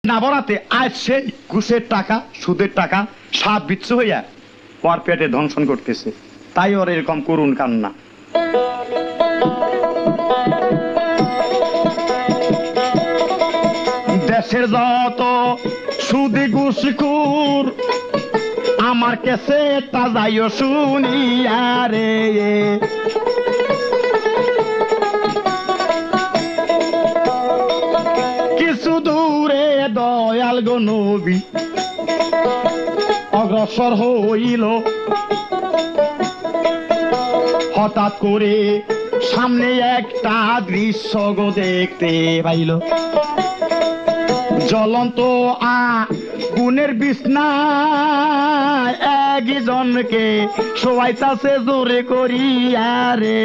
না বরাতে আজ সে ঘুষের টাকা সুদের টাকা সাপ বিচ্ছু হইয়া ওর পেটে ধ্বংসন করতেছে, তাই ওর এরকম করুণ কান্না। দেশের যত সুদি ঘুষখোর আমার কাছে তা যাইও শুনিয়া রে, কিছু দূরে দয়াল গো নবী অগ্রসর হইল, হঠাৎ করে সামনে একটা দৃশ্য গো দেখতে পাইল। জ্বলন্ত আগুনের বিছনায় একজনকে শোয়াইতাছে জোরে করিয়া রে।